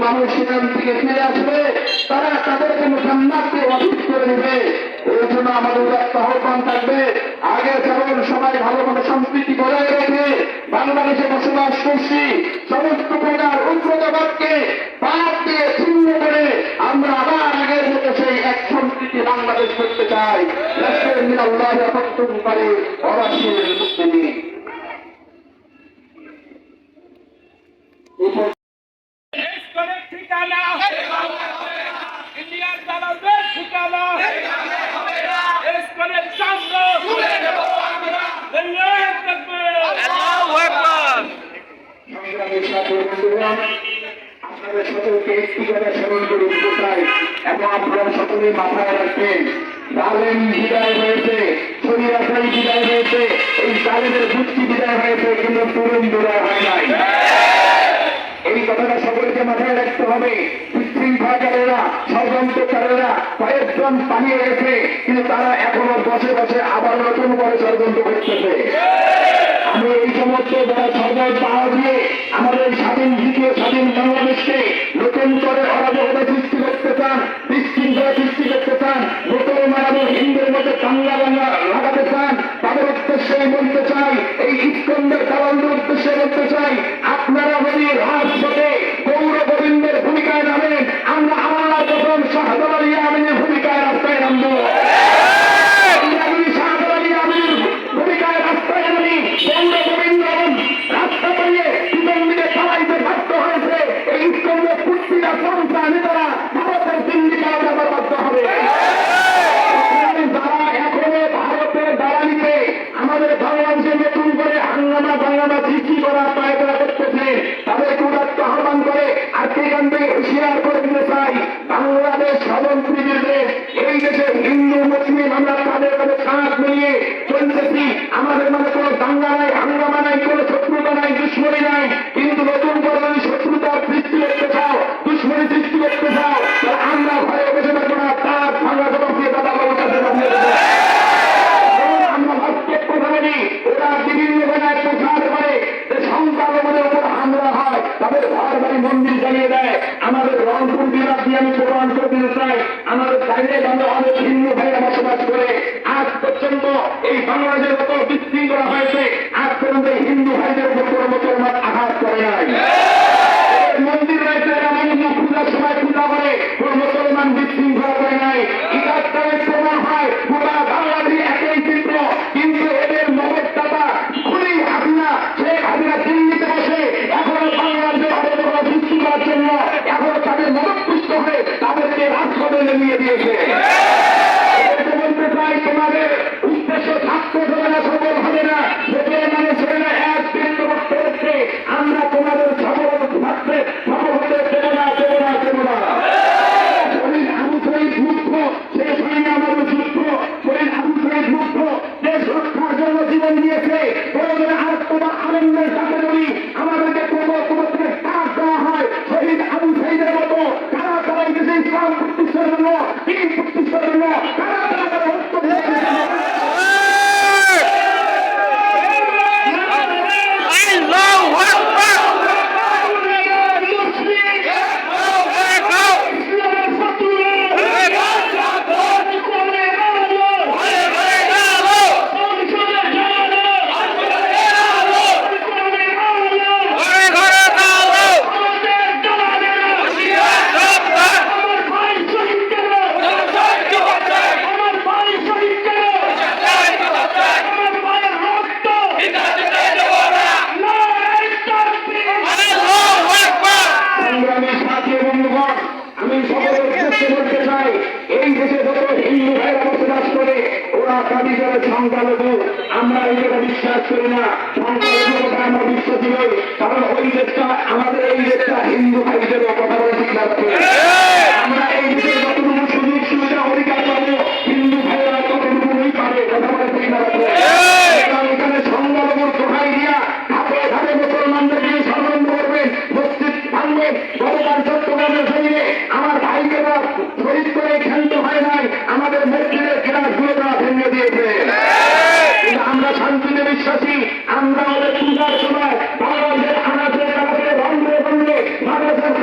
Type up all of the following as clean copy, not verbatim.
মানুষ সেখান থেকে ফিরে আসবে, তারা তাদেরকে জান্নাতকে অধিক করে দেবে। এই জন্য আমাদের একটা আহ্বান থাকবে, আগে যেমন সবাই ভালোভাবে সংস্কৃতি বজায় রেখে বাংলাদেশে বসবাস করছি, সমস্ত প্রকার উগ্রতাবাদকে বাদ দিয়ে ছিন্ন করে আমরা আবার আগের মতো সেই এক সংস্কৃতি বাংলাদেশ করতে চাই। রাষ্ট্রের মিনাল্লাহ প্রত্যুম করে অরাশির মুক্তি। ঠিকানা ইন্ডিয়ার দালালদের ঠিকানা আপনাদের সকলকে একটি করে স্মরণ করে দিতে চাই এবং আপনারা সকলেই মাথায় রাখবেন, জালেম বিদায় হয়েছে, শরীয়তই বিদায় হয়েছে, এই জালেমের বুদ্ধি বিদায় হয়েছে, কিন্তু তরুণ বিদায় হয় নাই। এই কথাটা সকলকে মাথায় রাখতে হবে। বিশৃঙ্খলাকারীরা, ষড়যন্ত্রকারীরা কয়েকজন পালিয়ে গেছে, কিন্তু তারা এখনো বসে বসে আবার নতুন করে ষড়যন্ত্র করতেছে। আমি এই সমস্ত যারা ষড়যন্ত্র পাওয়া দিয়ে আমাদের স্বাধীন দ্বিতীয় স্বাধীন বাংলাদেশকে নতুন করে অরাজকতা সৃষ্টি করতে চান, বিশৃঙ্খলা সৃষ্টি করতে চান, নতুন মারানো হিন্দুর মধ্যে দাঙ্গা দাঙ্গা লাগাতে চান, তাদের উদ্দেশ্যে বলতে চাই, এই ইস্কন্দের দালালদের উদ্দেশ্যে বলতে চাই, আপনারা যদি রাজপথে গৌর গোবিন্দের ভূমিকায় নামেন, আমরা আমার যখন শাহজালাল আলী আমিনের ভূমিকায় রাস্তায় নামবো। বাংলাদেশ স্বতন্ত্রীদের দেশ, এই দেশে হিন্দু মুসলিম আমরা তাদের কাছে কাঁধ মিলিয়ে চলতেছি। আমাদের মানে কোনো দাঙ্গা নাই, হাঙ্গামা নাই, কোনো শত্রুতা নাই, দুশ্মনী নাই। কিন্তু নতুন করে যদি শত্রুতার সৃষ্টি করতে চাও, দুশ্মনী সৃষ্টি করতে চাও, তাহলে আমরা ভয়ে বসে থাকবো না, তার ভাঙা জবাব দিয়ে দাদা বাবুর কাছে পাঠিয়ে দেবো। আমরা ভাস্কের কথা বলি, ওরা বিভিন্ন জায়গায় প্রচার করে যে সংখ্যালঘুদের উপর হামলা হয়, তাদের ঘর বাড়ি মন্দির জ্বালিয়ে দেয়। আমাদের রংপুর বিভাগ দিয়ে আমি প্রমাণ করে দিতে চাই, আমাদের বাইরে আমরা অনেক হিন্দু ভাইরা বসবাস করে আজ পর্যন্ত এই বাংলাদেশের মতো বিশৃঙ্খলা হয়েছে, আজ পর্যন্ত হিন্দু ভাইদের উপর কোনো মুসলমান আঘাত করে নাই। মন্দির রয়েছে, পূজার সময় পূজা করে কোন মুসলমান বিশৃঙ্খলা করে নাই। ইতাদের প্রমাণ হয় পুরা বাংলাদেশ একই চিত্র, কিন্তু এদের মগজদাতা খুবই হাসিনা, শেখ হাসিনা দিল্লিতে বসে এখনো বাংলাদেশের অবস্থা সৃষ্টি করার জন্য এখনো তাদের মদতপুষ্ট হয়ে তাদেরকে রাজপথে নেমিয়ে দিয়েছে। বলতে চাই, তোমাদের উদ্দেশ্য থাকতে হবে না, সফল হবে না, লোকের মানে ছেলেরা এক বৃন্দ করতে হচ্ছে। আমরা তোমাদের সফল থাকতে সফল হতে দেবো না, দেবো না, দেবো না। শহীদ আবু শহীদ মুগ্ধ, সে শহীদ আমাদের যুদ্ধ, শহীদ আবু শহীদ মুগ্ধ দেশ রক্ষার জন্য জীবন দিয়েছে। প্রয়োজনে আর তোমার আনন্দের সাথে বলি, আমাদেরকে তোমার থেকে কাজ দেওয়া হয় শহীদ আবু শহীদের মতো। কারা তারা দেশে ইসলাম প্রতিষ্ঠার জন্য, দিন প্রতিষ্ঠার জন্য কারা তারা সংখ্যালঘু, আমরা এই জায়গা বিশ্বাস করি না। সংখ্যালঘু আমরা বিশ্বাসী নই, কারণ ওই দেশটা আমাদের এই দেশটা হিন্দু ভাইদের কথা বলে ঠিক লাগছে। আমরা এই দেশের যতটুকু সুযোগ সুবিধা অধিকার পাবো, হিন্দু ভাইয়েরা ততটুকুই পাবে, কথা বলে ঠিক লাগছে। এখানে সংখ্যালঘুর দোহাই দিয়া ধাপে ধাপে মুসলমানদের নিয়ে ষড়যন্ত্র করবেন, মসজিদ ভাঙবেন। গতকাল চট্টগ্রামের সঙ্গে আমার ভাইকেরা শহীদ করে ক্ষান্ত হয় নাই, আমাদের মসজিদের গ্লাসগুলো তারা ভেঙে দিয়েছে। আমরা শান্তিতে বিশ্বাসী, আমরা আমাদের পূজার সময় বাংলাদেশের আনাচে কানাচে রন্ধে রন্ধে বাংলাদেশের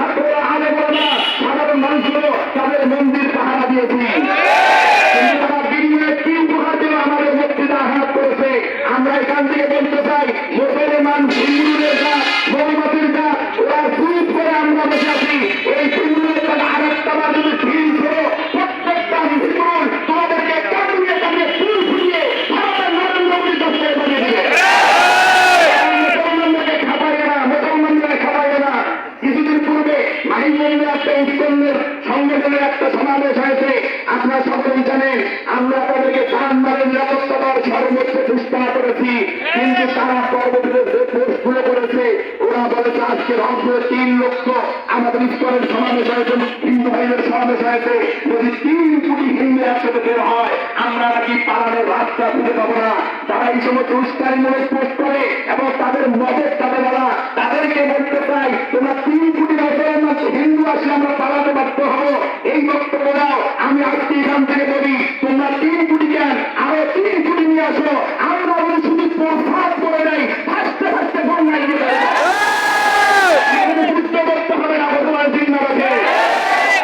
আপনাদেরকে বলতে চাই, মুসলমান হিন্দুদের কাজ, মৌমাতির কাজ, ওরা চুপ করে আমরা বসে আছি। এই হিন্দুদের কাজ আর একটা বার যদি ফিল করো, প্রত্যেকটা হিন্দুর তোমাদেরকে কাটিয়ে কাটিয়ে ফুল ফুটিয়ে ভারতের নরেন্দ্র মোদী দশটায় বানিয়ে দিবে। মুসলমানদেরকে খাপাইবে না, মুসলমানদের খাপাইবে না। কিছুদিন পূর্বে মাহিমগঞ্জে একটা ইস্কনের সংগঠনের একটা সমাবেশ হয়েছে। আপনারা সকলেই জানেন, আমরা তাদেরকে জানমালের নিরাপত্তা দেওয়ার সর্বোচ্চ চেষ্টা করেছি, কিন্তু তারা পরবর্তীতে যে পোস্টগুলো করেছে, ওরা বলেছে আজকে রংপুরে 3 লক্ষ আমাদের ইস্কনের সমাবেশ হয়েছে, হিন্দু ভাইদের সমাবেশ হয়েছে, যদি 3 কোটি হিন্দু একসাথে বের হয় আমরা নাকি পালানোর রাস্তা খুঁজে পাবো না। তারা এই সমস্ত উস্কানিমূলক পোস্ট করে এবং তাদের মদের তাদের বলা, তাদেরকে বলতে চাই তোমরা 3 কোটি বছরের মধ্যে হিন্দু আসলে আমরা পালাতে বাধ্য হবো। এই বক্তব্য দাও। আমি আজকে এখান থেকে বলি, তোমরা 3 কোটি কেন, আরো 3 কোটি নিয়ে আসো। আমরা বলি শুধু প্রসাদ করে নাই, হাসতে হাসতে বন্যায় নিয়ে যুদ্ধ করতে হবে না। বর্তমান চিন্তাবাদে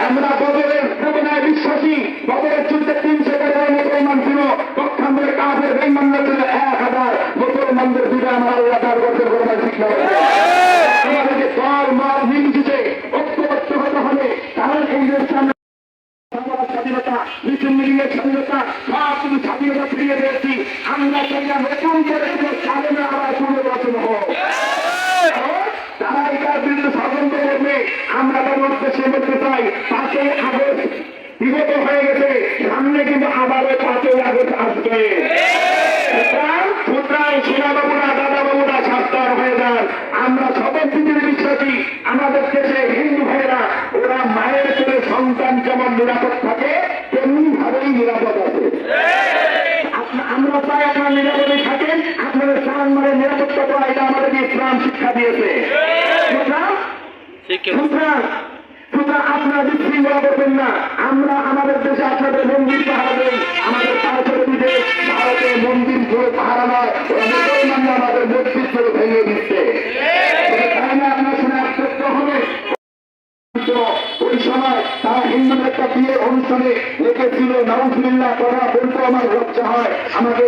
আমরা বদলের চেতনায় বিশ্বাসী। বদলের যুদ্ধে 300 মুসলমান ছিল, পক্ষান্তরে কাফের বেঈমানরা ছিল 1000। মুসলমানদের যুগে আমার আল্লাহ তার গর্বের বর্তমান শিক্ষা আমাদেরকে দল মত নির্বিশেষে ঐক্যবদ্ধ হতে হবে। কারণ এই দেশে আমরা স্বাধীনতা, মিছিল মিলিংয়ের স্বাধীনতা, সব কিছু স্বাধীনতা ফিরিয়ে দিয়েছি। আমরা চাই না নতুন করে স্বাধীনতা আবার পুনর্বাচন হোক। তারা এটার বিরুদ্ধে ষড়যন্ত্র করবে, আমরা তার উদ্দেশ্যে বলতে চাই 5ই আগস্ট বিগত হয়ে গেছে, সামনে কিন্তু আবারও 5ই আগস্ট আসবে। সুতরাং সোনাবাবুরা, দাদাবাবুরা সাবধান হয়ে যান। আমরা সবার পৃথিবীর বিশ্বাসী। আমাদের দেশে হিন্দু ভাইয়েরা ওরা মায়ের ছেলে সন্তান যেমন নিরাপদ থাকে তেমনি ভাবেই নিরাপদ আছে। আমরা চাই আপনার নিরাপদে থাকেন, আপনাদের প্রাণ মানে নিরাপত্তা করা, এটা আমাদেরকে ইসলাম শিক্ষা দিয়েছে। সুতরাং আপনারা বিশৃঙ্খলা করবেন না। আমরা আমাদের দেশে আপনাদের মন্দির পাহারা দেই, আমাদের পার্শ্ববর্তী দেশ ভারতে মন্দির ধরে পাহারা নয়, ওরা মুসলমানরা আমাদের মসজিদ ধরে ভেঙে দিচ্ছে। তাই না আপনার শুনে আশ্চর্য হবে, ওই সময় তারা হিন্দুদের একটা বিয়ের অনুষ্ঠানে লেগেছিল নাউজুবিল্লাহ, কথা বলতে আমার লজ্জা হয়, আমাকে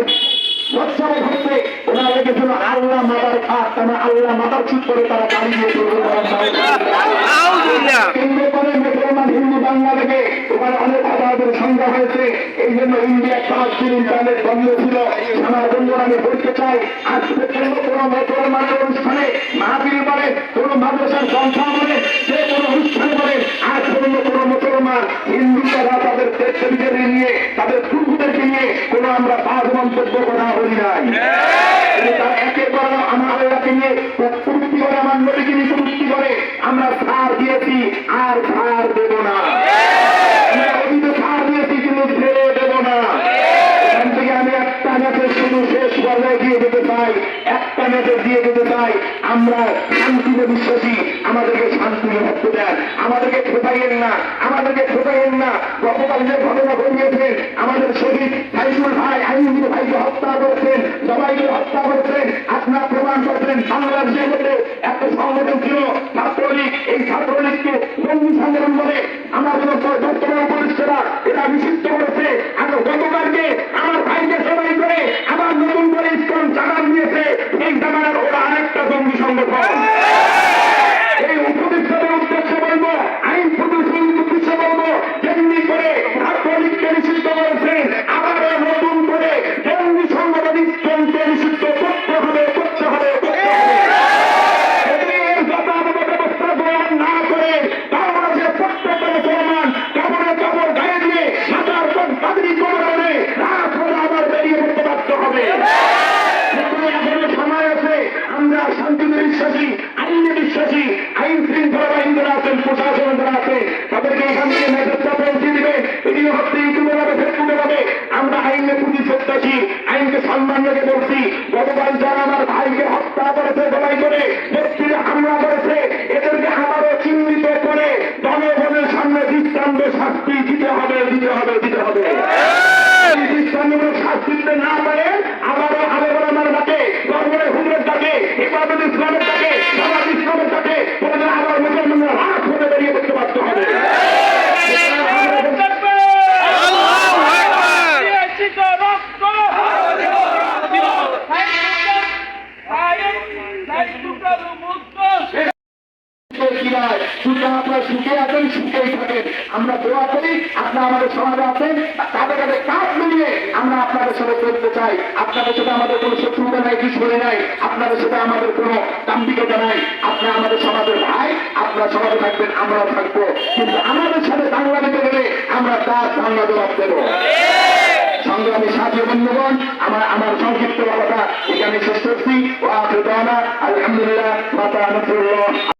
লজ্জা হচ্ছে। ওরা লেগেছিল আল্লাহ মাদার খাত, তারা আল্লাহ মাদার চুপ করে তারা গাড়ি দিয়ে কেন্দ্র করে মুসলমান হিন্দু বাংলা থেকে ওখানে অনেক আদালতের সংখ্যা হয়েছে। এই জন্য ইন্ডিয়া 5 দিন ইন্টারনেট বন্ধ ছিল। আমার বন্ধুরা আমি বলতে চাই, আজ পর্যন্ত কোন মুসলমানের অনুষ্ঠানে মাহফিল বলে, কোন মাদ্রাসার সংখ্যা বলে, যে কোনো অনুষ্ঠানে বলে, আজ পর্যন্ত কোন মুসলমান হিন্দুরা তাদের দেবদেবীদের নিয়ে, তাদের প্রভুদেরকে নিয়ে কোন আমরা বাদ মন্তব্য করা হই নাই। তারা একের পর আমার আল্লাহকে নিয়ে প্রবৃত্তি করে, আমার নবীকে নিয়ে প্রবৃত্তি করে। আমরা ছাড় দিয়েছি, আর ছাড় দেব না। আমরা অতীতে ছাড় দিয়েছি, কিন্তু ছেড়ে দেব না। এখান থেকে আমি একটা ম্যাচের শুধু শেষ পর্যায়ে দিয়ে যেতে চাই, একটা ম্যাচে দিয়ে যেতে চাই। আমরা শান্তিতে বিশ্বাসী, আমাদেরকে শান্তিতে থাকতে দেন, আমাদেরকে ঠোকাইয়েন না, আমাদেরকে ঠোকাইয়েন না। গতকাল যে ঘটনা ঘটিয়েছেন, আমাদের শহীদ সাইফুল ভাই, আইনজীবী ভাইকে হত্যা করেছেন, সবাইকে হত্যা করেছেন, আপনার প্রমাণ করছেন। বাংলাদেশের মধ্যে একটা সংগঠন ছিল ছাত্রলীগ, এই ছাত্রলীগকে বন্ধু সংগঠন বলে আমাদের বর্তমান উপদেষ্টারা এটা নিষিদ্ধ করেছে। আর গতকালকে আমার ভাইকে সবাই করে আবার নতুন করে ইসকন জানান দিয়েছে, এই জামানার ওরা আরেকটা জঙ্গি সংগঠন। এই উপদেষ্টাদের উদ্দেশ্যে বলবো, আইন প্রতিষ্ঠান উদ্দেশ্যে বলবো, যেমনি করে ছাত্রলীগকে নিষিদ্ধ করেছেন, আবারও নতুন করে জঙ্গি সংগঠন ইসকনকে নিষিদ্ধ করতে হবে, করতে হবে, করতে হবে। ব্যবস্থা গ্রহণ না করে বাংলাদেশের প্রত্যেকটা মুসলমান কাপড়ে কাপড় গায়ে দিয়ে মাথার পর পাগড়ি করে রাজপথে আবার বেরিয়ে পড়তে বাধ্য হবে। এখনো সময় আছে। আমরা শান্তিতে বিশ্বাসী, আইনে বিশ্বাসী, আইন শৃঙ্খলা বাহিনী যারা আছেন, প্রশাসন যারা আছে, তাদেরকে এখান থেকে মেসেজটা পৌঁছে দিবে। ভিডিও হচ্ছে, ইউটিউবে যাবে, ফেসবুকে যাবে। আমরা আইনে পুঁজি সত্যাসী, আইনকে সম্মান রেখে বলছি। গতকাল যারা আমার ভাইকে হত্যা করেছে, জবাই করে মসজিদে হামলা করেছে, এদেরকে আবারও চিহ্নিত করে জনগণের সামনে দৃষ্টান্ত শাস্তি দিতে হবে, দিতে হবে, দিতে হবে। দৃষ্টান্তমূলক শাস্তি দিতে না পারে আবারও আলেমরা আমার ডাকে, গর্বের হুজুরের ডাকে, ইবাদত ইসলামের ডাকে, জামাত ইসলামের ডাকে, তোমাদের আবার মুসলমানরা রাত করে বেরিয়ে পড়তে বাধ্য হবে। কি নয়, শুধু আপনার সুখে আছেন, সুখেই থাকেন। আমরা দোয়া করি আপনারা আমাদের সমাজে আছেন, তাদের কাছে কাজ মিলিয়ে আমরা আপনাদের সাথে চলতে চাই। আপনাদের সাথে আমাদের কোনো শত্রুতা নাই, দুশ্মনী নাই, আপনাদের সাথে আমাদের কোনো দাম্ভিকতা নাই। আপনারা আমাদের সমাজের ভাই, আপনারা সমাজে থাকবেন, আমরাও থাকবো। কিন্তু আমাদের সাথে দাঙ্গা দিতে গেলে আমরা তার দাঙ্গা জবাব দেবো। সংগ্রামী সাথী বন্ধুগণ, আমার সংক্ষিপ্ত কথা এখানে শেষ করছি। আলহামদুলিল্লাহ, মাতা নসরুল্লাহ।